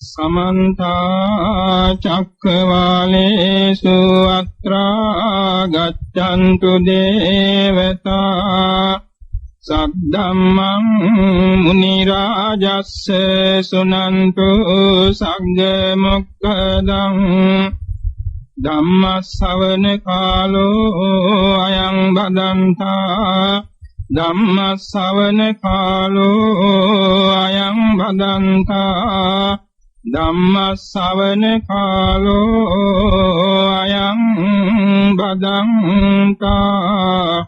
समन्ता चक्रवालेषु अत्रा गच्छन्तु देवता सद्धम्मं मुनिराजस्य सुनन्तु सग्गमुक्तदं धम्मश्रवण कालो अयं भदन्ता धम्मश्रवण कालो अयं भदन्ता ධම්මස්සවන කාලෝ අයං බදන්තා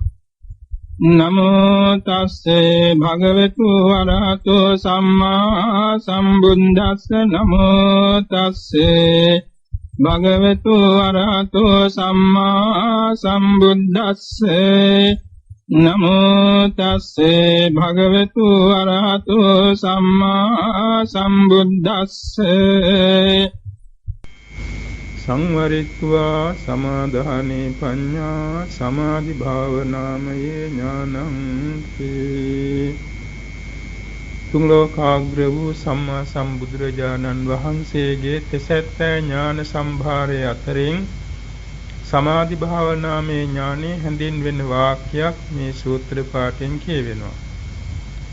නමෝ තස්සේ භගවතු වරහතෝ සම්මා සම්බුද්දස්ස නමෝ තස්සේ භගවතු වරහතෝ සම්මා සම්බුද්දස්සේ නමෝ තස්සේ භගවතු අරහතෝ සම්මා සම්බුද්දස්සේ සංවරිත්වා සමාදානේ පඤ්ඤා සමාධි භාවනාමයේ ඥානං තේ තුන් ලෝකාග්‍ර වූ සම්මා සම්බුදුරජාණන් වහන්සේගේ තෙසැත්තෑ ඥාන සම්භාරය අතරින් සමාධි භාවනාමේ ඥානෙ හැඳින්වෙන වාක්‍යයක් මේ සූත්‍ර පාඨයෙන් කියවෙනවා.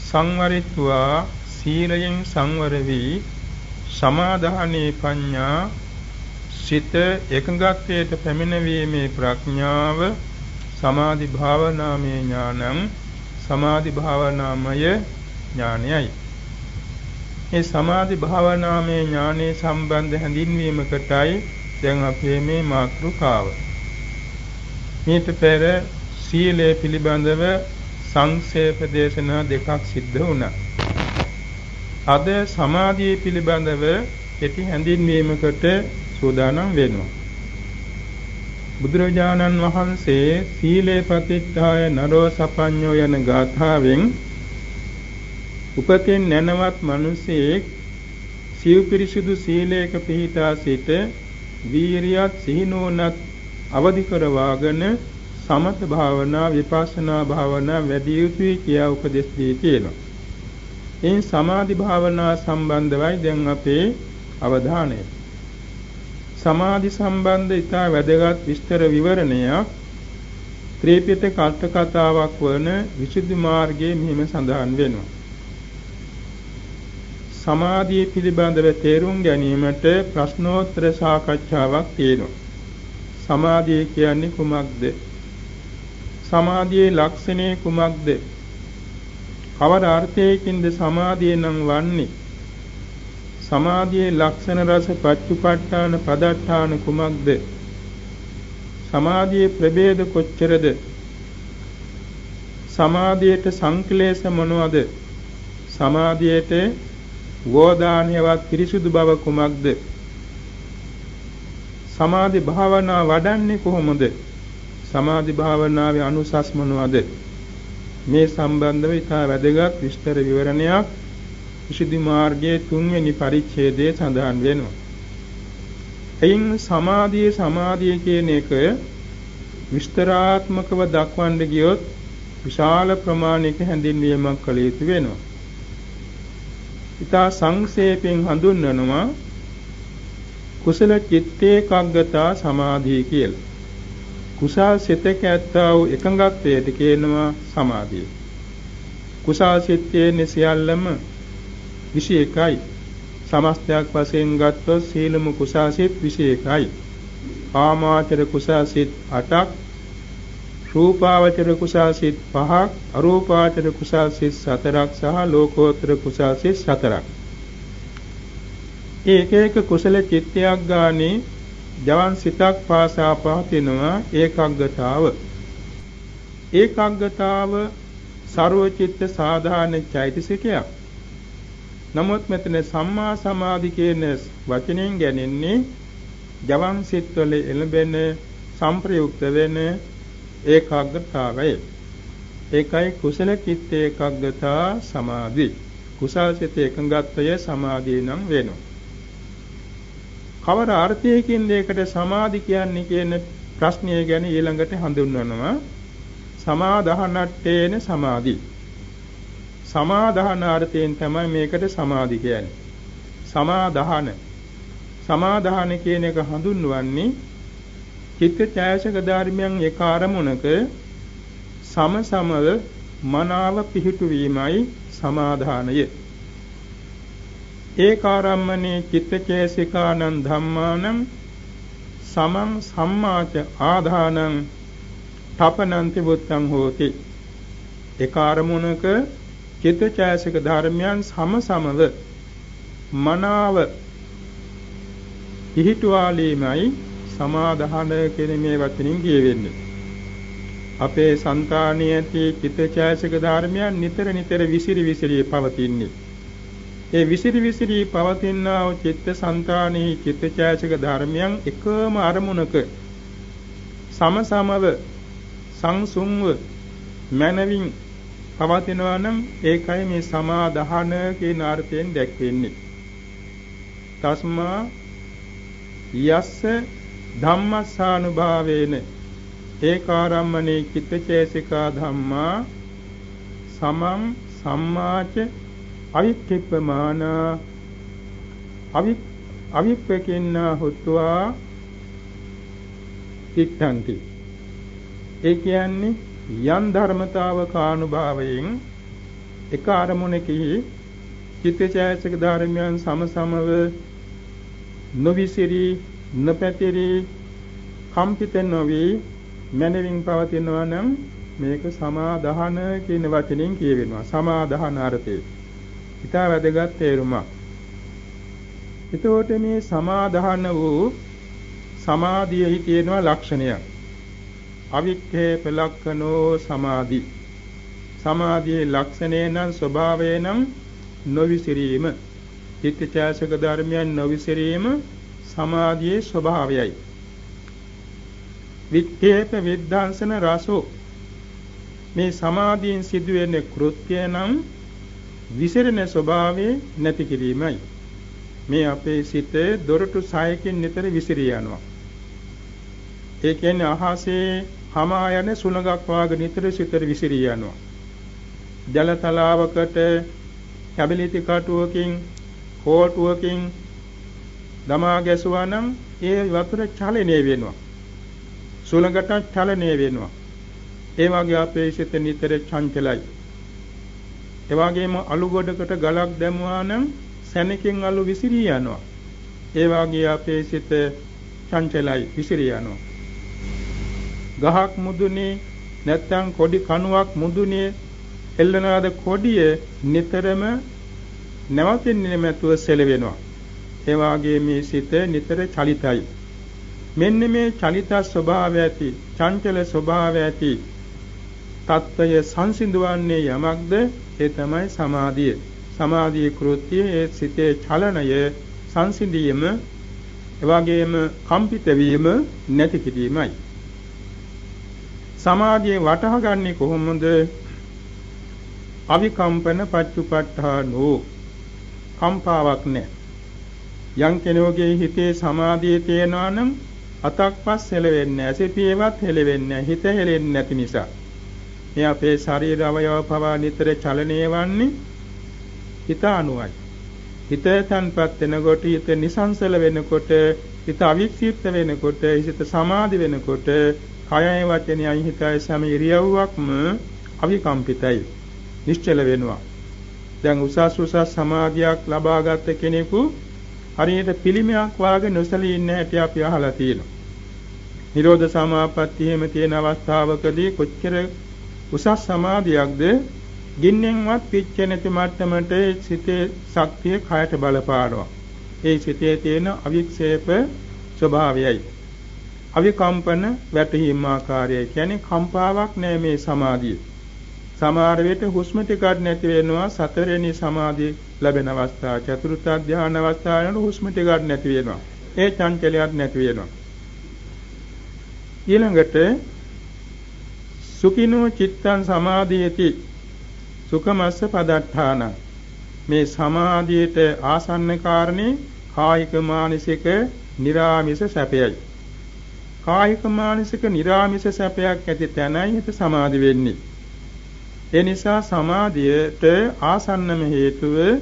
සංවරිත්වා සීලයෙන් සංවර වී සමාදානේ පඤ්ඤා සිත එකඟත්වයට පැමිණීමේ ප්‍රඥාව සමාධි භාවනාමේ ඥානං සමාධි භාවනාමය ඥානයයි. මේ සමාධි භාවනාමේ ඥානෙ සම්බන්ධ හැඳින්වීමකටයි දැන් අපේ මේ මාතෘකාව. මේට පෙර සීලය පිළිබඳව සංක්ෂේප දේශනා දෙකක් සිද්ධ වුණා. අද සමාධිය පිළිබඳව කෙටි හැඳින්වීමකට සූදානම් වෙනවා. බුදුරජාණන් වහන්සේ සීලේ පතිත්තාය නරෝ සපඤ්ඤෝ යන ගාථාවෙන් උපතින් නැනවත් මිනිසෙක් සිව් පිරිසුදු සීලයක පිහිටා සිට වීරියත් සිහිනුවණත් අවදි කරවාගෙන සමත භාවනා විපස්සනා භාවනා වැඩි යුතුයි කියා උපදෙස් දී තියෙනවා. මේ සමාධි භාවනා සම්බන්ධවයි දැන් අපේ අවධානය. සමාධි සම්බන්ධ ඉතා වැදගත් විස්තර විවරණයක් ත්‍රිපිටක අට කතාවක් වන විසුද්ධි මාර්ගයේ මෙහිම සඳහන් වෙනවා. සමාධිය පිළිබඳව තේරුම් ගැනීමට ප්‍රශ්නෝත්තර සාකච්ඡාවක් තියෙනවා. සමාධිය කියන්නේ කුමක්ද? සමාධියේ ලක්ෂණය කුමක්ද? කවර අර්ථයකින්ද සමාධිය නම් වන්නේ? සමාධියේ ලක්ෂණ රස පච්චුපට්ඨාන පදට්ඨාන කුමක්ද? සමාධියේ ප්‍රභේද කොච්චරද? සමාධියට සංක්ලේශ මොනවද? සමාධියට ගෝදානයවත් පිරිසුදු බව කුමක්ද? සමාධි භාවනා වඩන්නේ කොහොමද? සමාධි භාවනාවේ අනුසස් මොනවද? මේ සම්බන්ධව ඉතා වැදගත් විස්තර විවරණයක් විසුද්ධි මාර්ගයේ 3 වෙනි පරිච්ඡේදයේ සඳහන් වෙනවා. එයින් සමාධිය කියන එක විස්තරාත්මකව දක්වන්න ගියොත් විශාල ප්‍රමාණයක හැඳින්වීමක් කළ යුතු වෙනවා. ඉතා සංක්ෂේපයෙන් හඳුන්වනවා කුසල චිත්තේකාග්‍රතා සමාධිය කියලා. කුසල් සිතක ඇත්තා වූ එකඟත්වයට කියනවා සමාධිය. කුසල් සිතේ සියල්ලම 21යි. සමස්තයක් වශයෙන් ගත්තොත් සීලම කුසල් සිත 21යි. කාමාවචර කුසල් සිත 8ක්, රූපාවචර කුසල් සිත් 5ක්, අරූපාවචර කුසල් සිත් 4ක් සහ ලෝකෝත්තර කුසල් සිත් 4ක්. ඒක එක කුසල චිත්තයක් ගානේ ජවන් සිතක් පාසා පවතිනවා ඒකාග්‍රතාව. ඒකාග්‍රතාව ਸਰව චිත්ත සාධාන චෛතසිකයක්. නමුත් මෙතන සම්මා සමාධි කියන වචනයෙන් ගැනෙන්නේ ජවන් සිත්වල එළඹෙන සංප්‍රයුක්ත වෙන ඒකාග්‍රතාවය. ඒකයි කුසල චිත්ත ඒකාග්‍රතා සමාධි. කුසල චිත්ත එකඟත්වය සමාධිය නම් වෙනවා. කවර අර්ථයකින් ඒකට සමාධි කියන්නේ කියන ප්‍රශ්නය ගැන ඊළඟට හඳුන්වනවා. සමාදානට්ඨේන සමාධි. සමාදානාර්ථයෙන් තමයි මේකට සමාධි කියන්නේ. සමාදාන කියන එක හඳුන්වන්නේ චිත්ත ඡායසක ධර්මයන් එක අරමුණක සමසමව මනාව පිහිටුවීමයි සමාදානය. ඒකාරම්මනේ චිත්තචේසිකානං ධම්මානං සමං සම්මාච ආධානං තපනන්ති බුත්තං හෝති. ඒකාරමුණක චිත්තචේසික ධර්මයන් සමසමව මනාව පිහිටුවාලීමයි සමාදාන කියන මේ වචනින් කියවෙන්නේ. අපේ సంతානයේ ඇති චිත්තචෛතසික ධර්මයන් නිතර විසිරි පවතින්නේ. ඒ විසිරි පවතිනා වූ චිත්තසංතානයේ චිත්තචෛතසික ධර්මයන් එකම අරමුණක සමසමව සංසුන්ව මනවින් පවතිනවා නම් ඒකයි මේ සමාදාන කියන අර්ථයෙන් දැක්වෙන්නේ. තස්මා යස්ස ධම්මස්සානුභාවේන ඒකාරම්මනේ චිත්තචේසිකා ධම්මා සමං සම්මාච අවික්ඛිප්පමාන අවික්ඛේකින්නා හුත්වා තිත්තන්ති. ඒ කියන්නේ යම් ධර්මතාවක අනුභවයෙන් එක අරමුණකෙහි චිත්තචෛතසික ධර්මයන් සමසමව නොවිසිරි නොපැතිරි කම්පිත නොවි මනවින් පවතිනවා නම් මේක සමාදාන කියන වචنين කියවෙනවා. සමාදාන අර්ථය. ඊට වැදගත් තේරුමක්. එතකොට මේ සමාදාන වූ සමාධියෙහි තියෙනවා ලක්ෂණයක්. අවික්ඛේප ලක්ඛනෝ සමාධි. සමාධියේ ලක්ෂණය නම් ස්වභාවය නම් නොවිසිරීම. චිත්තචෛතසික ධර්මයන් නොවිසිරීම සමාධියේ ස්වභාවයයි. වික්ඛේප විද්ධාංසන රසෝ. මේ සමාධියෙන් සිදුවෙන කෘත්‍ය නම් විසිරෙන ස්වභාවයේ නැති කිරීමයි. මේ අපේ සිත දොරටු 6කින් නිතර විසිරී යනවා. ඒ කියන්නේ අහසේ හමා යන සුළඟක් වාගේ නිතර සිත විසිරී යනවා. ජල තලාවකට කැබලිති කටුවකින් කෝටුවකින් දමා ගැසුවා නම් ඒ වතුර චලනය වෙනවා. සුළඟට චලනය වෙනවා. ඒ වගේ අපේ සිත නිතර චංචලයි. ඒ වගේම අලු ගොඩකට ගලක් දැමුවා නම් සැනකින් අලු විසිරී යනවා. ඒ වගේ අපේ සිත චංචලයි විසිරී යනවා. ගහක් මුදුනේ නැත්තම් කොඩි කණුවක් මුදුනේ එල්ලනාද කොඩිය නිතරම නැවතින්නේ නැතුව සෙලවෙනවා. ඒ වගේ මේ සිත නිතර චලිතයි. මෙන්න මේ චලිත ස්වභාවය ඇති චංචල ස්වභාවය ඇති තත්ත්වය සංසිඳවන්නේ යමක්ද? ඒ තමයි සමාධිය. සමාධියේ කෘත්‍යය ඒ සිතේ චලනය සංසිඳීම එවාගෙම කම්පිත වීම නැති කිරීමයි. සමාධිය වටහා ගන්නේ කොහොමද? අවිකම්පන පච්චුපට්ඨානෝ. කම්පාවක් නැහැ. යම් කෙනෙකුගේ හිතේ සමාධිය තියෙනවා නම් අතක්පස් හෙලෙන්නේ නැහැ. සිටියේවත් හෙලෙන්නේ නැහැ. හිත හෙලෙන්නේ නැති නිසා. මේ අපේ ශරීර අවයව පවා නිතර චලනය වන්නේ හිත අනුවයි. හිත තන්පත් වෙනකොට, හිත නිසංසල වෙනකොට, හිත අවික්ෂිප්ත වෙනකොට, හිත සමාධි වෙනකොට, කයයි වචනයයි හිතයි සම ඉරියව්වක්ම අවිකම්පිතයි. නිශ්චල වෙනවා. දැන් උසස් සමාධියක් ලබාගත් කෙනෙකු හරියට පිළිමයක් වාගේ නොසලී ඉන්න හැටි අපි අහලා තියෙනවා. නිරෝධ සමාපත්තියෙම තියෙන අවස්ථාවකදී කොච්චර උසස් සමාධියක්ද ගින්නෙන්වත් පිච්චෙන්නේ නැති මට්ටමට සිතේ ශක්තිය කයට බලපානවා. ඒ සිතේ තියෙන අවික්ෂේප ස්වභාවයයි. අවිකම්පන වැටහීම් ආකාරය කියන්නේ කම්පාවක් නෑ මේ සමාධිය. සමහර විට හුස්ම ටිකක් නැති වෙනවා. සතරවෙනි සමාධිය ලැබෙන අවස්ථාව, චතුර්ථ ධ්‍යාන අවස්ථාවේදී හුස්ම ටිකක් නැති වෙනවා. ඒ චංචලයක් නැති වෙනවා. ඊළඟට සුඛිනෝ චිත්තං සමාධියති සුඛමස්ස පදට්ඨාන. මේ සමාධියට ආසන්න කාරණේ කායික මානසික නිරාමිස සැපයයි. කායික මානසික නිරාමිස සැපයක් ඇති තැනයි හිත සමාධි වෙන්නේ. ඒ නිසා සමාධියට ආසන්නම හේතුව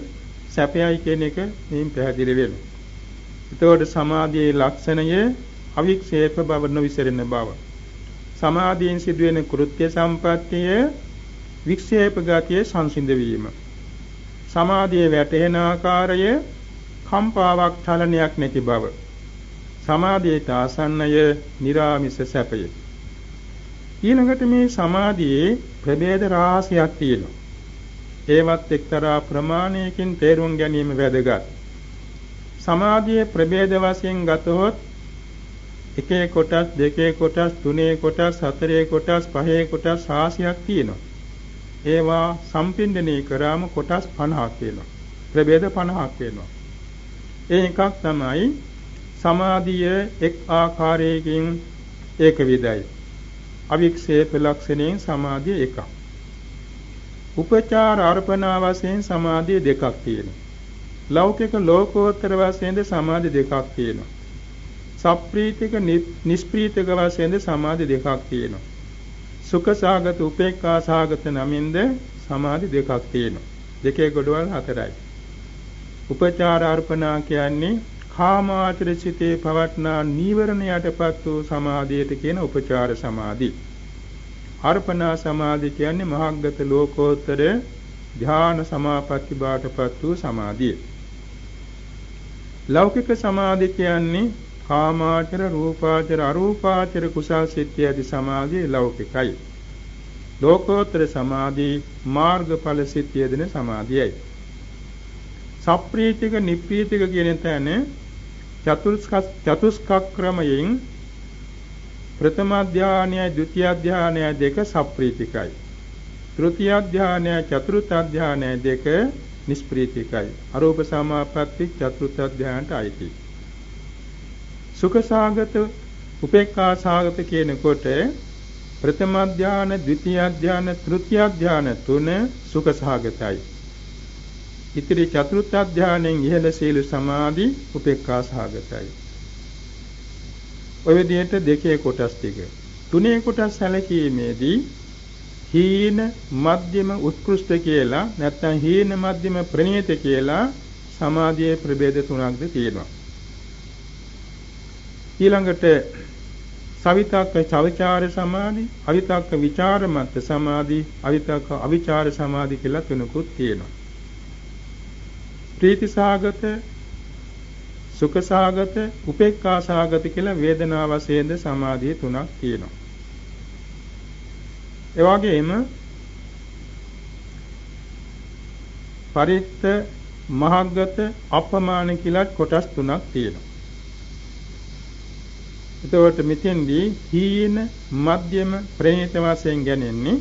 සැපයයි කියන එක මෙයින් පැහැදිලි වෙනවා. එතකොට සමාධියේ ලක්ෂණය අවික්ෂේප බව නොවිසරෙන බව. සමාධියෙන් සිදුවෙන කෘත්‍ය සම්පත්තිය වික්ෂේප ගතිය සංසිඳ වීම. සමාධියේ වැටෙන ආකාරය කම්පාවක් චලනයක් නැති බව. සමාධියට ආසන්නය නිරාමිස සැපය. ඊළඟට මේ සමාධියේ ප්‍රභේද රාශියක් තියෙනවා. ඒවත් එක්තරා ප්‍රමාණයකින් තේරුම් ගැනීම වැදගත්. සමාධියේ ප්‍රභේද වශයෙන් ගතහොත් එකේ කොටස්, දෙකේ කොටස්, තුනේ කොටස්, හතරේ කොටස්, පහේ කොටස් රාශියක් තියෙනවා. ඒවා සම්පින්දනය කරාම කොටස් 50ක් වෙනවා. ප්‍රභේද 50ක් වෙනවා. ඒ එකක් තමයි සමාධිය එක් ආකාරයකින් ඒක විදයි. අවික්ෂේප ලක්ෂණයෙන් සමාධිය එකක්. උපචාර අර්පණා වශයෙන් සමාධිය දෙකක් තියෙනවා. ලෞකික ලෝකෝත්තර වශයෙන් සමාධි දෙකක් තියෙනවා. සප්‍රීතික නිෂ්ප්‍රීතික වශයෙන් සමාධි දෙකක් තියෙනවා. සුඛ සාගත උපේක්ඛා සාගත නමින්ද සමාධි දෙකක් තියෙනවා. දෙකේ ගොඩවල් හතරයි. උපචාර අර්පණා කියන්නේ කාමාචර සිතේ පවට්නා නීවරණයටපත් වූ සමාධියට කියන උපචාර සමාධි. අර්පණා සමාධි කියන්නේ මහග්ගත ලෝකෝත්තර ධ්‍යාන සමාපatti බාටපත් වූ සමාධිය. ලෞකික සමාධි කියන්නේ කාමාචර, රූපාචර, අරූපාචර කුසල් සිත්ය ඇති සමාධිය ලෞකිකයි. ලෝකෝත්තර සමාධි මාර්ගඵල සිත්ය දෙන සමාධියයි. සප්‍රීතික නිප්‍රීතික කියන තැන චතුස්ක ක්‍රමයෙන් ප්‍රථම ධානය, ဒုတိ ය ධානය දෙක සප්‍රීතිකයි. තෘතිය ධානය, චතුර්ථ ධානය දෙක නිෂ්ප්‍රීතිකයි. අරූප සමාපatti චතුර්ථ ධානයට අයිති. සුඛ සාගත, උපේක්ඛා සාගත කියනකොට ප්‍රථම ධාන, ဒုတိ ය ධාන, තෘතිය ධාන තුන සුඛ සාගතයි. ඉතිරි චතුර්ථ ධානයෙන් ඉහළ සීල සමාධි උපේක්ඛා සාගතයි. ඔය විදිහට දෙකේ කොටස් ටික. තුනේ කොටස් සැලකීමේදී හීන, මධ්‍යම, උත්කෘෂ්ඨ කියලා නැත්නම් හීන, මධ්‍යම, ප්‍රණීත කියලා සමාධියේ ප්‍රභේද තුනක්ද තියෙනවා. ඊළඟට සවිතක්ක චවිචාර සමාධි, අවිතක්ක විචාර මත් සමාධි, අවිතක්ක අවිචාර සමාධි කියලා තුනකුත් තියෙනවා. ප්‍රීති සාගත, සුඛ සාගත, උපේක්ඛා සාගත කියලා වේදනා වශයෙන් සමාධිය තුනක් තියෙනවා. ඒ වගේම පරිත්ත, මහග්ගත, අපමාන කියලා කොටස් තුනක් තියෙනවා. එතකොට මෙතෙන්දී හීන, මධ්‍යම, ප්‍රණීත වශයෙන් ගන්නේ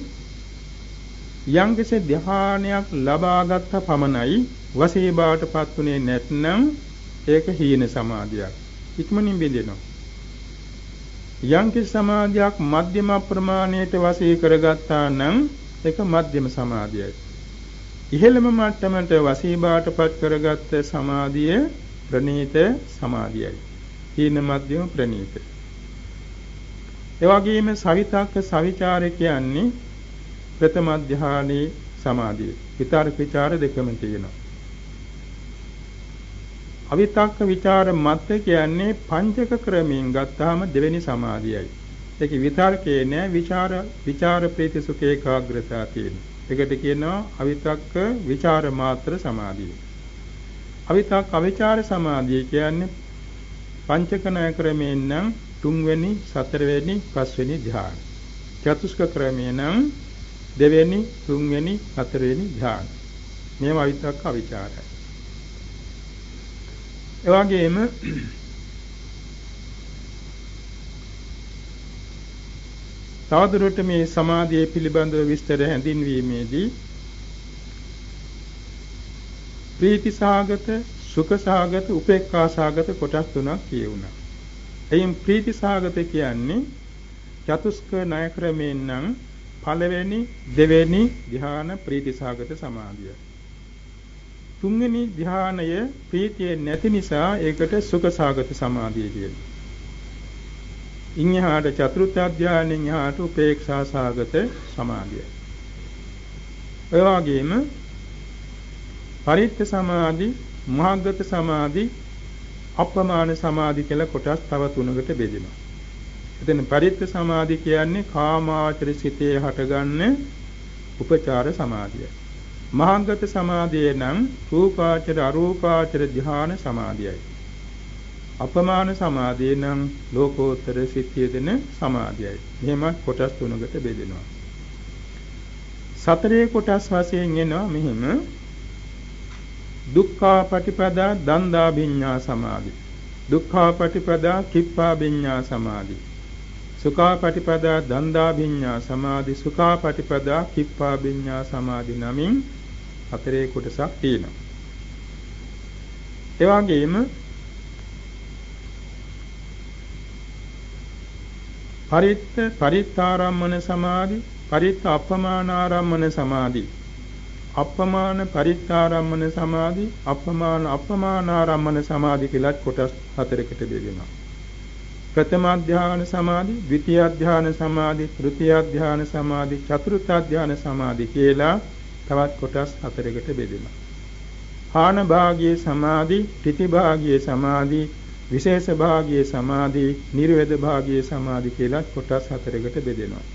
යම්කිසි ධ්‍යානයක් ලබාගත් පමණයි වශී බවටපත් උනේ නැත්නම් ඒක හීන සමාධියක්. ඉක්මනින් බෙදෙනවා. යම්කිසි සමාධියක් මධ්‍යම ප්‍රමාණයට වශී කරගත්තා නම් ඒක මධ්‍යම සමාධියයි. ඉහළම මට්ටමට වශී බවටපත් කරගත්ත සමාධිය ප්‍රණීත සමාධියයි. හීන, මධ්‍යම, ප්‍රණීත. ඒ වගේම සවිතක්ක සවිචාර කියන්නේ ප්‍රථම ධානයේ සමාධිය. විතර්ක විචාර දෙකම තියෙනවා. අවිතක්ක විචාර මත කියන්නේ පංචක ක්‍රමයෙන් ගත්තාම දෙවෙනි සමාධියයි. ඒකේ විතර්කේ නෑ, විචාර ප්‍රීති සුඛ ඒකාග්‍රතාව තියෙනවා. ඒකට කියනවා අවිතක්ක විචාර මාත්‍ර සමාධිය. අවිතක්ක අවිචාර සමාධිය කියන්නේ පංචක ණය ක්‍රමයෙන් නම් තුන්වෙනි, හතරවෙනි, පස්වෙනි ධ්‍යාන. චතුස්ක ක්‍රමයෙන් නම් දෙවෙනි, තුන්වෙනි, හතරවෙනි ධ්‍යාන. මේවා අවිතක්ක අවිචාරයි. එවැගේම තවදුරට මේ සමාධිය පිළිබඳව විස්තර හැඳින්වීමේදී ප්‍රීති සාගත, සුඛ සාගත, උපේක්ඛා සාගත කොටස් තුනක් කියුණා. එයින් ප්‍රීති සාගත කියන්නේ චතුස්ක ණය ක්‍රමයෙන් නම් පළවෙනි, දෙවෙනි ධ්‍යාන ප්‍රීති සාගත සමාධිය. තුන්වෙනි ධ්‍යානය ප්‍රීතිය නැති නිසා ඒකට සුඛ සාගත සමාධිය කියනවා. ඉන්හාට චතුර්ථ ධ්‍යානෙන් යහට උපේක්ෂා සාගත සමාධිය. ඒ වගේම පරිත්ත සමාධි, මහාගත සමාධි, අප්‍රමාණ සමාධි කියලා කොටස් තව තුනකට බෙදෙනවා. එතන පරිත්ත සමාධි කියන්නේ කාමාවචර සිතේ හටගන්න උපචාර සමාධිය. මහාගත සමාධිය නම් රූපාවචර අරූපාවචර ධ්‍යාන සමාධියයි. අප්‍රමාණ සමාධිය නම් ලෝකෝත්තර සිත් යෙදෙන සමාධියයි. මෙහෙම කොටස් තුනකට බෙදෙනවා. සතරේ කොටස් වශයෙන් එනවා මෙහෙම දුක්ඛාපටිපදා දන්දාභිඤ්ඤා සමාධි, දුක්ඛාපටිපදා කිප්පාභිඤ්ඤා සමාධි, සුඛාපටිපදා දන්දාභිඤ්ඤා සමාධි, සුඛාපටිපදා කිප්පාභිඤ්ඤා සමාධි නමින් හතරේ කොටසක් තියෙනවා. ඒ වගේම පරිත්තාරම්මන සමාධි, පරිත්ත අපමානාරම්මන සමාධි, අපමාන පරිත්තාරම්මන සමාධි, අපමානාරම්මන සමාධි කියලා කොටස් හතරකට බෙදෙනවා. ප්‍රථම ධ්‍යාන සමාධි, ද්විතීය ධ්‍යාන සමාධි, තෘතීය ධ්‍යාන සමාධි, චතුර්ථ ධ්‍යාන සමාධි කියලා තවත් කොටස් හතරකට බෙදෙනවා. ආන භාගයේ සමාධි, ත්‍රිති භාගයේ සමාධි, විශේෂ භාගයේ සමාධි, නිර්වේද භාගයේ සමාධි කියලා කොටස් හතරකට බෙදෙනවා.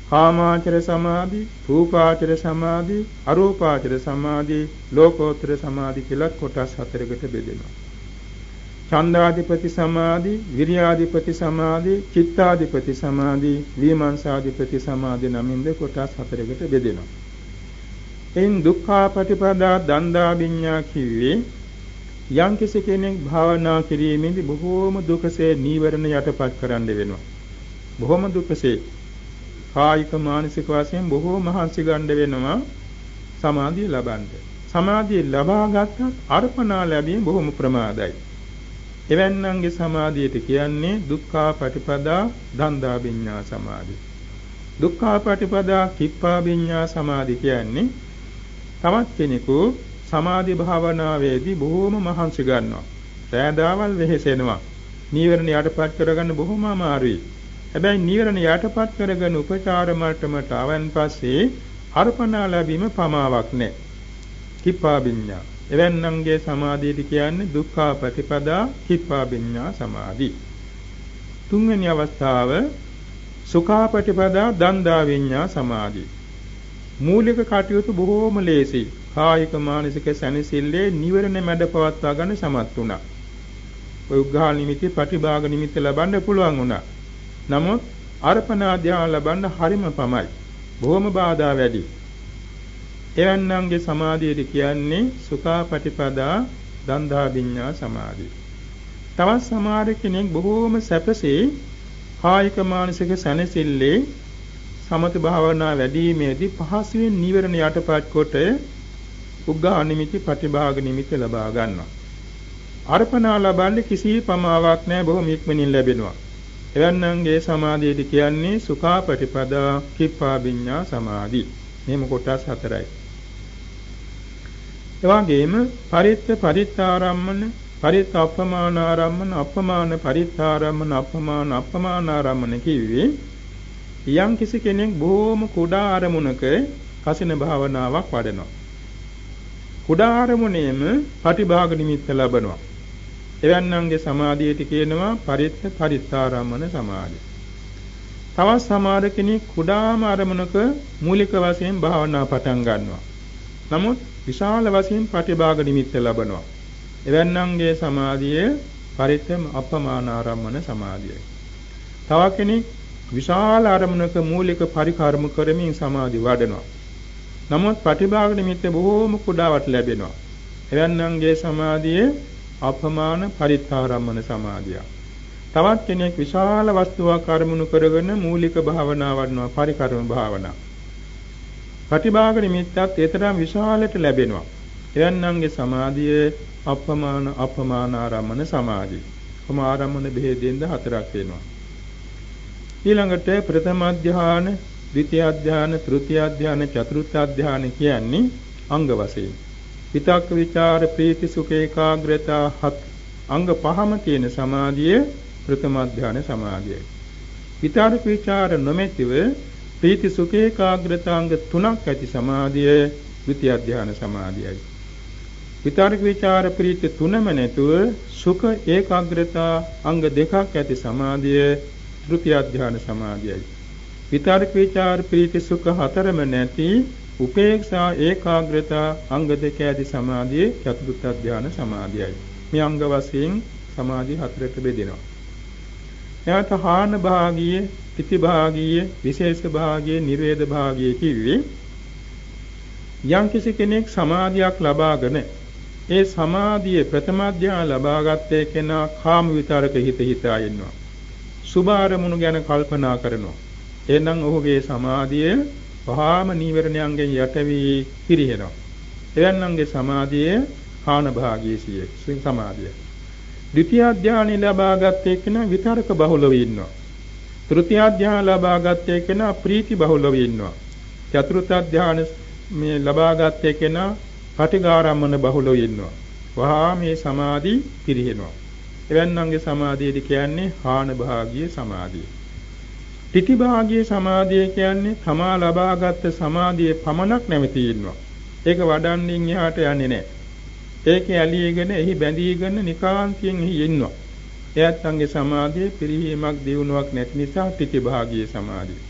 කාමාචර සමාධි, රූපාචර සමාධි, අරූපාචර සමාධි, ලෝකෝත්තර සමාධි කියලා කොටස් හතරකට බෙදෙනවා. ඡන්දාධිපති සමාධි, විරියාධිපති සමාධි, චිත්තාධිපති සමාධි, විමර්ශාධිපති සමාධි නමින්ද කොටස් හතරකට බෙදෙනවා. එයින් දුක්ඛාපටිපදා දන්දාභිඤ්ඤා කිව්වේ යම් කෙනෙක් භාවනා කිරීමේදී බොහෝම දුකසේ නීවරණ යටපත් කරන්න වෙනවා. බොහෝම දුකසේ කායික මානසික වශයෙන් බොහෝ මහන්සි ගන්න වෙනවා සමාධිය ලබන්න. සමාධිය ලබා ගත්තත් අර්පණා ලැබීම බොහොම ප්‍රමාදයි. එවැන්නන්ගේ සමාධියට කියන්නේ දුක්ඛාපටිපදා දන්දාභිඤ්ඤා සමාධි. දුක්ඛාපටිපදා කිප්පාභිඤ්ඤා සමාධි කියන්නේ තවත් කෙනෙකු සමාධි භාවනාවේදී බොහෝම මහන්සි ගන්නවා. සෑදාවල් වෙහෙසෙනවා. නීවරණ යටපත් කරගන්න බොහොම අමාරුයි. හැබැයි නීවරණ යටපත් කරගෙන උපචාර මට්ටමට ආවන් පස්සේ අර්පණා ලැබීම පමාවක් නැහැ. කිප්පාභිඤ්ඤා. එවැන්නන්ගේ සමාධියට කියන්නේ දුක්ඛාපටිපදා කිප්පාභිඤ්ඤා සමාධි. තුන්වෙනි අවස්ථාව සුඛාපටිපදා දන්දාභිඤ්ඤා සමාධි. මූලික කටයුතු බොහෝම ලේසි. කායික මානසික සැනසෙල්ලේ නිවරණ මැඩ පවත්වා ගන්න සමත් වුණා. ඔය උග්ඝා නිමිති, ප්‍රතිභාග නිමිති ලබන්න පුළුවන් වුණා. නමුත් අර්පණා ධ්‍යාන ලබන්න හරිම පමයි. බොහොම බාධා වැඩි. එවන්නන්ගේ සමාධියට කියන්නේ සුඛාපටිපදා දන්දාභිඤ්ඤා සමාධි. තවත් සමහර කෙනෙක් බොහෝම සැපසේ කායික මානසික සැනසෙල්ලේ සමත භාවනා වැඩිීමේදී පහසුවෙන් නිවරණ යටපත් කොට උග්ඝා නිමිති, ප්‍රතිභාග නිමිති ලබා ගන්නවා. අර්පණා ලබන්නේ කිසි පමාවක් නැහැ, බොහොම ඉක්මනින් ලැබෙනවා. එවන්නන්ගේ සමාධියට කියන්නේ සුඛාපටිපදා කිප්පාභිඤ්ඤා සමාධි. මෙහෙම කොටස් හතරයි. එවාගෙම පරිත්ත පරිත්තාරම්මන, පරිත්ත අපමානාරම්මන, අපමාන පරිත්තාරම්මන, අපමාන අපමානාරම්මන කිව්වේ යම් කිසි කෙනෙක් බොහොම කුඩා අරමුණක කසින භාවනාවක් වඩනවා. කුඩා අරමුණේම ප්‍රතිභාග නිමිත්ත ලබනවා. එවන්නන්ගේ සමාධියට කියනවා පරිත්ත පරිත්තාරම්මන සමාධි. තවත් සමහර කෙනෙක් කුඩාම අරමුණක මූලික වශයෙන් භාවනා පටන් ගන්නවා. නමුත් විශාල වශයෙන් ප්‍රතිභාග නිමිත්ත ලබනවා. එවන්නන්ගේ සමාධිය පරිත්ත අපමානාරම්මන සමාධියයි. තව කෙනෙක් විශාල අරමුණක මූලික පරිකර්ම කරමින් සමාධි වඩනවා. නමුත් ප්‍රතිභාග නිමිත්ත බොහෝම කුඩාවට ලැබෙනවා. එවන්නන්ගේ සමාධිය අපමාන පරිත්තාරම්මන සමාධිය. තවත් කෙනෙක් විශාල වස්තුවක් අරමුණු කරගෙන මූලික භාවනා වඩනවා, පරිකර්ම භාවනා. ප්‍රතිභාග නිමිත්තත් ඒතරම් විශාලට ලැබෙනවා. එවන්නන්ගේ සමාධිය අපමාන අපමානාරම්මන සමාධි. කොම ආරම්මන බෙහෙදෙන්ද හතරක් වෙනවා. ඊළඟට ප්‍රථම ධ්‍යාන, ද්විතීය ධ්‍යාන, තෘතීය ධ්‍යාන, චතුර්ථ ධ්‍යාන කියන්නේ අංග වශයෙන්. විතක්ක විචාර ප්‍රීති සුඛ ඒකාග්‍රතා හත් අංග පහම තියෙන සමාධිය ප්‍රථම ධ්‍යාන සමාධියයි. විතක්ක විචාර නොමැතිව ප්‍රීති සුඛ ඒකාග්‍රතාංග තුනක් ඇති සමාධිය ද්විතීය ධ්‍යාන සමාධියයි. විතර්ක විචාර ප්‍රීති තුනම නැතුව සුඛ ඒකාග්‍රතා අංග දෙකක් ඇති සමාධිය ත්‍ෘතිය ධ්‍යාන සමාධියයි. විතර්ක විචාර ප්‍රීති සුඛ හතරම නැති උපේක්ෂා ඒකාග්‍රතා අංග දෙක ඇති සමාධිය චතුර්ථ ධ්‍යාන සමාධියයි. මේ අංග වශයෙන් සමාධි හතරට බෙදෙනවා. එයාට හාන භාගීය, ඉති භාගීය, විශේෂ භාගීය, නිර්වේද භාගීය කිව්වේ යම් කිසි කෙනෙක් සමාධියක් ලබාගෙන ඒ සමාධියේ ප්‍රථම ධ්‍යාන ලබාගත්තේ කෙනා කාම විතරක හිත හිතා ඉන්නවා. සුභ අරමුණු ගැන කල්පනා කරනවා. එනම් ඔහුගේ සමාධිය වහාම නීවරණයන්ගෙන් යට වී පිරිහෙනවා. එවන්නන්ගේ සමාධිය හාන භාගීය සමාධිය. ද්විතිය ධ්‍යානෙ ලබාගත්තේ කෙනා විතරක බහුලව ඉන්නවා. තෘතිය ධ්‍යාන ලබාගත්තේ කෙනා ප්‍රීති බහුලව ඉන්නවා. චතුර්ථ ධ්‍යාන මේ ලබාගත්තේ කෙනා පටිඝාරම්මන බහුලව ඉන්නවා. වහා මේ සමාධි පිරිහෙනවා. එවන්නන්ගේ සමාධියද කියන්නේ හාන භාගීය සමාධිය. තිති භාගීය සමාධිය කියන්නේ තමා ලබාගත් සමාධියේ පමණක් නැවතී ඉන්නවා. ඒක වඩන්නින් එහාට යන්නේ නැහැ. ඒකේ ඇලීගෙන එහි බැඳීගෙන නිකාන්තියෙන් එහි ඉන්නවා. එයත් අංගේ සමාධියේ පිරිහීමක් දියුණුවක් නැති නිසා තිති භාගීය සමාධිය.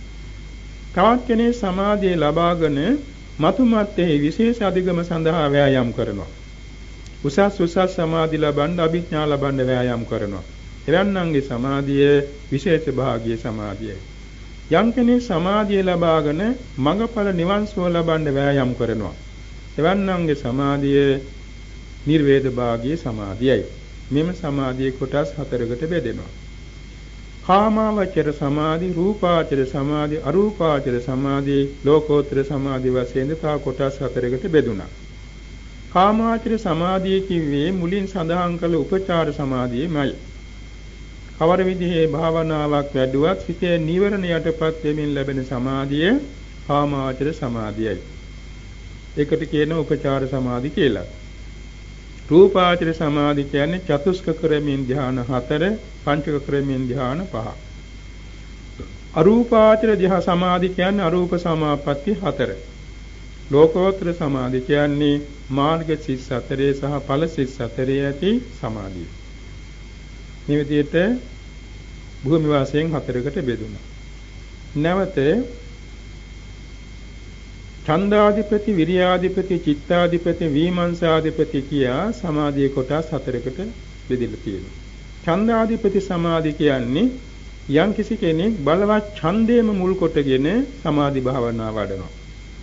තවත් කෙනෙක් සමාධිය ලබාගෙන මතුමත්තේ විශේෂ අධිගම සඳහා වෑයම් කරනවා. උසස් සමාධි ලබන්න අභිඥා ලබන්න වෑයම් කරනවා. එවන්නන්ගේ සමාධිය විශේෂ භාගීය සමාධියයි. යම් කෙනෙක් සමාධිය ලබාගෙන මඟඵල නිවන් සුව ලබන්න වෑයම් කරනවා. එවන්නන්ගේ සමාධිය නිර්වේද භාගීය සමාධියයි. මෙම සමාධියේ කොටස් හතරකට බෙදෙනවා. කාමාවචර සමාධි, රූපාවචර සමාධි, අරූපාවචර සමාධි, ලෝකෝත්තර සමාධි වශයෙන් තව කොටස් හතරකට බෙදුණා. කාමාවචර සමාධිය කිව්වේ මුලින් සඳහන් කළ උපචාර සමාධියමයි. කවර විදිහේ භාවනාවක් වැඩුවත් හිතේ නීවරණ යටපත් වෙමින් ලැබෙන සමාධිය කාමාවචර සමාධියයි. ඒකට කියන උපචාර සමාධි කියලා. රූපාවචර සමාධි කියන්නේ චතුස්ක ක්‍රමයෙන් ධ්‍යාන 4, පංචක ක්‍රමයෙන් ධ්‍යාන 5. අරූපාවචර ධ්‍යාන සමාධි කියන්නේ අරූප සමාපatti 4. ලෝකෝත්තර සමාධි කියන්නේ මාර්ග සිත් 4 සහ ඵල සිත් 4 ඇති සමාධිය. මේ විදිහට භූමි වාසයෙන් හතරකට බෙදුණා. නැවත ඡන්දාධිපති, විරියාධිපති, චිත්තාධිපති, විමර්ශාධිපති කියා සමාධියේ කොටස් හතරකට බෙදලා තියෙනවා. ඡන්දාධිපති සමාධි කියන්නේ යම් කිසි කෙනෙක් බලවත් ඡන්දේම මුල් කොටගෙන සමාධි භාවනා වඩනවා.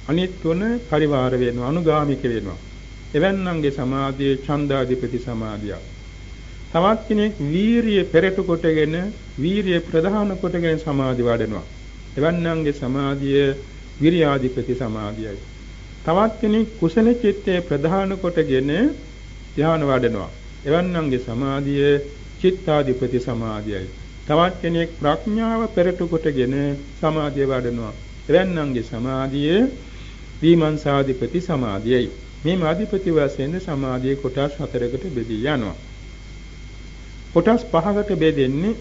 අනිත් තුන පරිවාර වෙනවා, අනුගාමික වෙනවා. එවන්නන්ගේ සමාධියේ ඡන්දාධිපති සමාධිය. තවත් කෙනෙක් වීරිය පෙරට කොටගෙන වීරිය ප්‍රධාන කොටගෙන සමාධි වඩනවා. එවන්නන්ගේ සමාධිය විරියාධිපති සමාධියයි. තවත් කෙනෙක් කුසල චිත්තේ ප්‍රධාන කොටගෙන ධ්‍යාන වඩනවා. එවන්නන්ගේ සමාධිය චිත්තාධිපති සමාධියයි. තවත් කෙනෙක් ප්‍රඥාව පෙරට කොටගෙන සමාධිය වඩනවා. එවන්නන්ගේ සමාධිය විමර්ශාධිපති සමාධියයි. මේ මාධිපති වශයෙන් සමාධියේ කොටස් හතරකට බෙදී යනවා. කොටස් පහකට බෙදෙන්නේ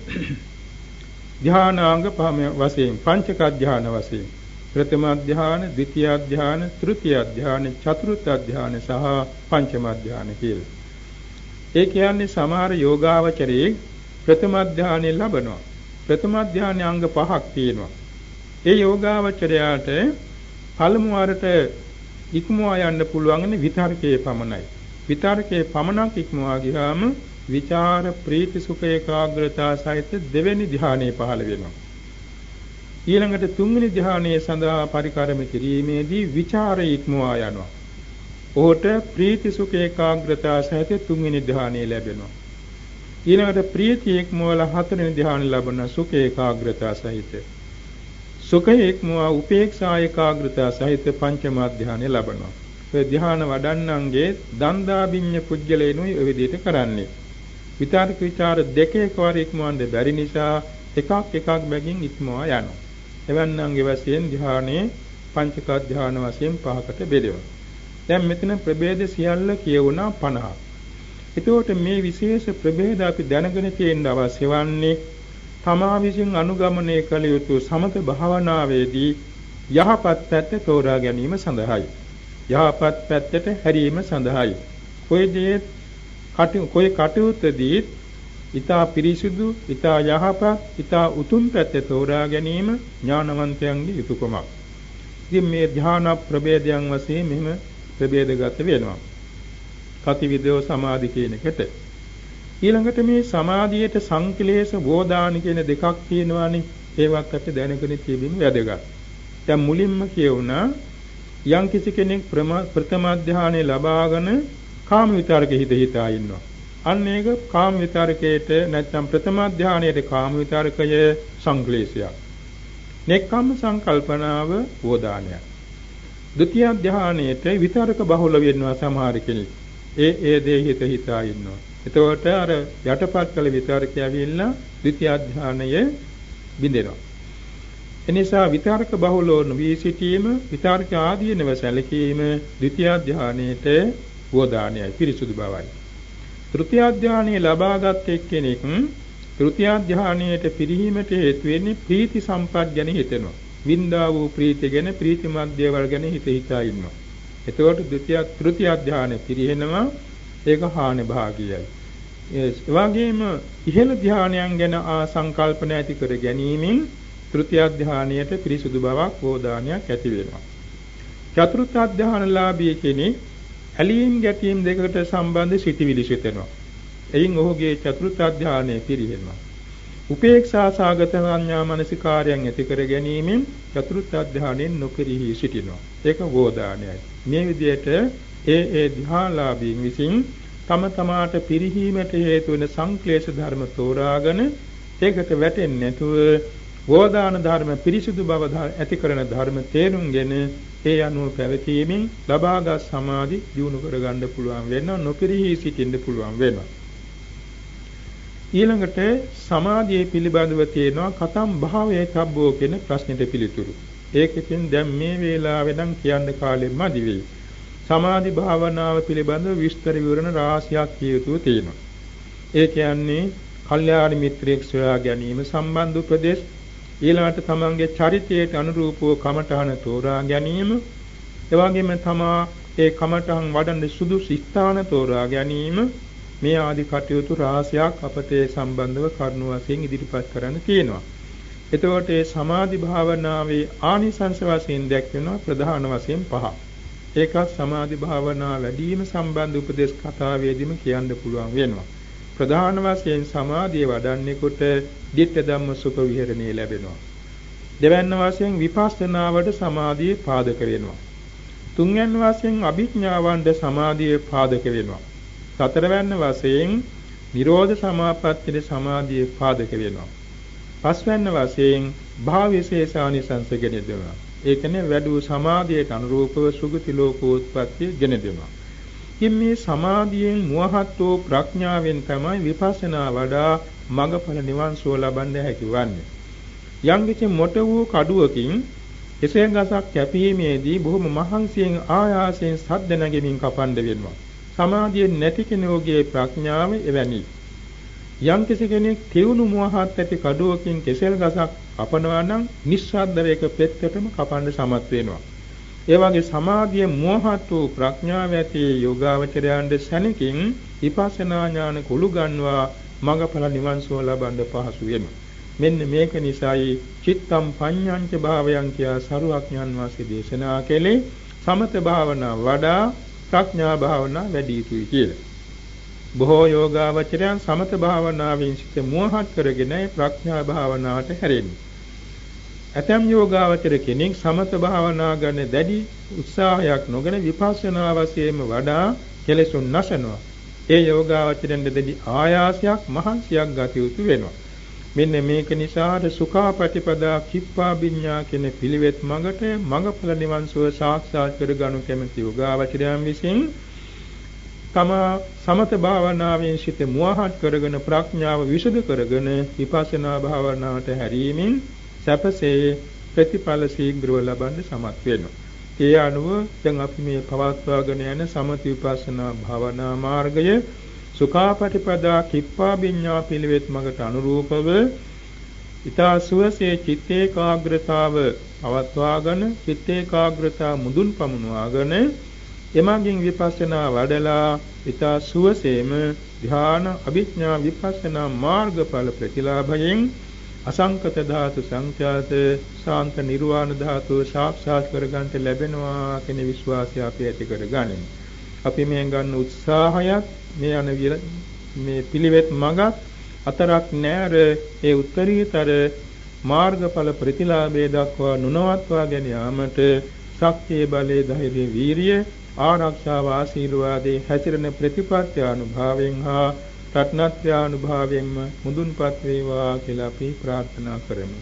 ධානාංග පහ වශයෙන්, පංචක ධාන වශයෙන්. ප්‍රථම ධාන, ද්විතිය ධාන, තෘතිය ධාන, චතුර්ථ ධාන සහ පංචම ධාන කියලා. ඒ කියන්නේ සමහර යෝගාවචරයේ ප්‍රථම ධානය ලැබනවා. ප්‍රථම ධානයේ අංග පහක් තියෙනවා. ඒ යෝගාවචරයාට පළමු වරට ඉක්මවා යන්න පුළුවන් විතර්කයේ පමණයි. විතර්කයේ පමණක් ඉක්මවා ගියාම විචාර ප්‍රීති සුඛ ඒකාග්‍රතාව සහිත දෙවෙනි ධ්‍යානයේ පහළ වෙනවා. ඊළඟට තුන්වෙනි ධ්‍යානයේ සඳහා පරිකරම කිරීමේදී විචාරය ඉක්මවා යනවා. ඔහුට ප්‍රීති සුඛ ඒකාග්‍රතාව සහිත තුන්වෙනි ධ්‍යානය ලැබෙනවා. ඊළඟට ප්‍රීතිය ඉක්මවලා හතරවෙනි ධ්‍යානය ලැබෙන සුඛ ඒකාග්‍රතාව සහිත. සුඛ ඉක්මවා උපේක්ෂා ඒකාග්‍රතාව සහිත පංචම ධ්‍යානය ලැබෙනවා. ඒ ධ්‍යාන වඩන්නන්ගේ දන්දාභිඤ්ඤ පුජ්‍යලේනුයි ඔය විදිහට කරන්නේ. විතර්ක විචාර දෙක එකවර ඉක්මවන්න බැරි නිසා එකක් බැගින් ඉක්මවා යනවා. එවන්නන්ගේ වශයෙන් ධ්‍යානයේ පංචක ධ්‍යාන වශයෙන් පහකට බෙදෙනවා. දැන් මෙතන ප්‍රභේද සියල්ල කියවුණා 50. එතකොට මේ විශේෂ ප්‍රභේද අපි දැනගෙන තියෙන්න අවශ්‍ය වන්නේ තමා විසින් අනුගමනය කළ යුතු සමත භාවනාවේදී යහපත් පැත්ත තෝරා ගැනීම සඳහායි. යහපත් පැත්තට හැරීම සඳහායි. කොයි කටයුත්තදී ඊතා පිරිසිදු, ඊතා යහපත්, ඊතා උතුම් පැත්ත තෝරා ගැනීම ඥානවන්තයන්ගේ යුතුයකමක්. ඉතින් මේ ධ්‍යාන ප්‍රභේදයන් වශයෙන් මෙහෙම ප්‍රභේදගත වෙනවා. කතිවිදෝ සමාධි කියන එකට. ඊළඟට මේ සමාධියට සංකලේශ වෝදාන කියන දෙකක් තියෙනවානේ. ඒවත් අපි දැනගෙන තිබීම වැදගත්. දැන් මුලින්ම කියුණා යම් කිසි කෙනෙක් ප්‍රථම ධ්‍යානෙ ලබාගෙන කාම විතරක හිතා ඉන්නවා. අන්න ඒක කාම විතරකයට නැත්නම් ප්‍රථම ධ්‍යානයේ කාම විතරකය සංක්ලේශයක්. නෙක්ඛම්ම සංකල්පනාව වෝදානයක්. ဒုတိ ය ධ්‍යානයේට විතරක බහුල වෙනවා සමහර කෙනෙක්. ඒ දේ හිතා ඉන්නවා. එතකොට අර යටපත් කළ විතරකය ඇවිල්ලා ဒုတိ ය ධ්‍යානයේ බිඳෙනවා. එනිසා විතරක බහුලව නොවී සිටීම, විතරක ආදීනව සැලකීම ဒုတိ ය ධ්‍යානයේට වෝදානයයි, පිරිසුදු බවයි. තෘතිය ධ්‍යානයේ ලබාගත් එක්කෙනෙක් තෘතිය ධ්‍යානයට පිරීමට හේතු වෙන්නේ ප්‍රීති සම්පත් ගැන හිතෙනවා. වින්දා වූ ප්‍රීතිය ගැන, ප්‍රීති මධ්‍යවල ගැන හිතා ඉන්නවා. එතකොට තෘතිය ධ්‍යානෙ පිරිහෙනවා. ඒක හාන භාගියයි. ඒ වගේම ඉහළ ධ්‍යානයන් ගැන ආසංකල්පන ඇති කර ගැනීමෙන් තෘතිය ධ්‍යානයට පිරිසුදු බවක් වෝදානයක් ඇති වෙනවා. චතුර්ථ ධ්‍යානලාභී කෙනෙක් ඇලීම් ගැටීම් දෙකට සම්බන්ධ සිටිවිලි සිතෙනවා. එයින් ඔහුගේ චතුර්ථ ධ්‍යානය පිරිහෙනවා. උපේක්ෂා සාගත සංඥා මනසිකාරයන් ඇති කර ගැනීමෙන් චතුර්ථ ධ්‍යානයෙන් නොපිරිහි සිටිනවා. ඒක වෝදානයයි. මේ විදිහට ඒ ධ්‍යානලාභීන් විසින් තම තමාට පිරිහීමට හේතු වෙන සංක්ලේශ ධර්ම තෝරාගෙන ඒකට වැටෙන්නේ නැතුව වෝදාන ධර්ම, පිරිසුදු බව ඇති කරන ධර්ම තේරුම්ගෙන ඒ අනුව පැවතීමෙන් ලබාගත් සමාධි දියුණු කරගන්න පුළුවන් වෙනවා, නොපිරිහි සිටින්න පුළුවන් වෙනවා. ඊළඟට සමාධියේ පිළිබඳව තියෙනවා කතම් භාවයේ තබ්බෝ කියන ප්‍රශ්නෙට පිළිතුරු. ඒකෙන් දැන් මේ වේලාවේ නම් කියන්න කාලෙ මදි වෙයි. සමාධි භාවනාව පිළිබඳව විස්තර විවරණ රාශියක් කිය යුතු තියෙනවා. ඒ කියන්නේ කල්යාණ මිත්‍රයෙක් සොයා ගැනීම සම්බන්ධ උපදේශ, ඊළඟට තමන්ගේ චරිතයට අනුරූපව කමඨහන තෝරා ගැනීම, එවැගේම තමා ඒ කමඨහන් වඩන සුදුසු ස්ථාන තෝරා ගැනීම, මේ ආදි කටයුතු රාශියක් අපට ඒ සම්බන්ධව කරුණු වශයෙන් ඉදිරිපත් කරන්න තියෙනවා. එතකොට මේ සමාධි භාවනාවේ ආනිසංස වශයෙන් දැක්වෙනවා ප්‍රධාන වශයෙන් 5. ඒකත් සමාධි භාවනා වැඩිම සම්බන්ධ උපදේශ කතාවේදීම කියන්න පුළුවන් වෙනවා. ප්‍රධාන වශයෙන් සමාධිය වඩන්නෙකුට ditta ධම්ම සුඛ විහරණය ලැබෙනවා. දෙවැන්න වශයෙන් විපස්සනාවට සමාධිය පාදක වෙනවා. තුන්වැන්න වශයෙන් අභිඥාවන්ට සමාධිය පාදක වෙනවා. හතරවැන්න වශයෙන් නිරෝධ සමාපත්තියේ සමාධිය පාදක වෙනවා. පස්වැන්න වශයෙන් භාව විශේෂානිසංස ගෙන දෙනවා. ඒ කියන්නේ වැඩි සමාධියට අනුරූපව සුගති ලෝකෝත්පත්තිය ගෙන දෙනවා. ඉතින් මේ සමාධියෙන් මුවහත් වූ ප්‍රඥාවෙන් තමයි විපස්සනා වඩා මඟඵල නිවන් සුව ලබන්න හැකි වන්නේ. යම් කිසි මොට වූ කඩුවකින් එසේ ගසක් කැපීමේදී බොහොම මහන්සියෙන් ආයාසයෙන් සද්ද නැගෙමින් කපන්න වෙනවා. සමාධියෙන් නැති කෙනෙකුගේ ප්‍රඥාව එවැනි. යම් කිසි කෙනෙක් තියුණු මුවහත් ඇති කඩුවකින් කෙසෙල් ගසක් කපනවා නම් නිස්සද්දව එක පෙත්තටම කපන්න සමත් වෙනවා. ඒ වගේ සමාධිය මෝහත් වූ ප්‍රඥාව ඇති යෝගාවචරයන්ට සැනකින් විපස්සනා ඥාන කුළු ගන්වා මඟඵල නිවන් සුව ලබන්න පහසු වෙනවා. මෙන්න මේක නිසායි චිත්තම් පඤ්ඤාංච භාවයන් කියා සරුවඥාන් වහන්සේ දේශනා කළේ සමත භාවනා වඩා ප්‍රඥා භාවනා වැඩි යුතුයි කියලා. බොහෝ යෝගාවචරයන් සමත භාවනාවෙන් සිත මෝහත් කරගෙන ප්‍රඥා භාවනාවට හැරෙන්නේ. ඇතම් යෝගාවචර කෙනෙක් සමත භාවනා ගන්න දැඩි උත්සාහයක් නොගෙන විපස්සනා වශයෙන්ම වඩා කෙලෙසුන් නැසනවා. ඒ යෝගාවචරෙන් දැඩි ආයාසයක් මහන්සියක් ගත යුතු වෙනවා. මෙන්න මේක නිසා සුඛාපටිපදා කිප්පා විඤ්ඤා කියන පිළිවෙත් මඟට මඟඵල නිවන් සුව සාක්ෂාත් කර ගනු කැමැති යෝගාවචරයන් විසින් තම සමත භාවනාවෙන් සිට මුවහත් කරගෙන ප්‍රඥාව විසුද්ධ කරගෙන විපස්සනා භාවනාවට හැරීමෙන් සැපසේ ප්‍රතිඵල ශීඝ්‍රව ලබන්න සමත් වෙනවා. ඒ අනුව දැන් අපි මේ පවත්වාගෙන යන සමථ විපස්සනා භාවනා මාර්ගය සුඛාපටිපදා කිප්පා විඤ්ඤා පිළිවෙත් මඟට අනුරූපව ඊතා සුවසේ චිත්ත ඒකාග්‍රතාව පවත්වාගෙන චිත්ත ඒකාග්‍රතාව මුදුන් පමුණවාගෙන එමගින් විපස්සනා වඩලා ඊතා සුවසේම ධ්‍යාන අභිඥා විපස්සනා මාර්ගඵල ප්‍රතිලාභයෙන් අසංකත ධාතු සංඛ්‍යාත ශාන්ත නිර්වාණ ධාතු සාක්ෂාත් කරගන්නට ලැබෙනවා කියන විශ්වාසය අපි ඇති කරගනිමු. අපි මේ ගන්න උත්සාහයත් මේ යන මේ පිළිවෙත් මඟත් අතරක් නැර ඒ උත්තරීතර මාර්ගඵල ප්‍රතිලාභයේ දක්වා නොනවත්වා ගෙන යාමට ශක්තිය බලය ධෛර්ය වීරිය ආරක්ෂාව ආශීර්වාදේ හැසිරෙන ප්‍රතිපත්‍ය අනුභවයෙන් හා රත්නත්‍රානුභවයෙන්ම මුදුන්පත් වේවා කියලා අපි ප්‍රාර්ථනා කරමු.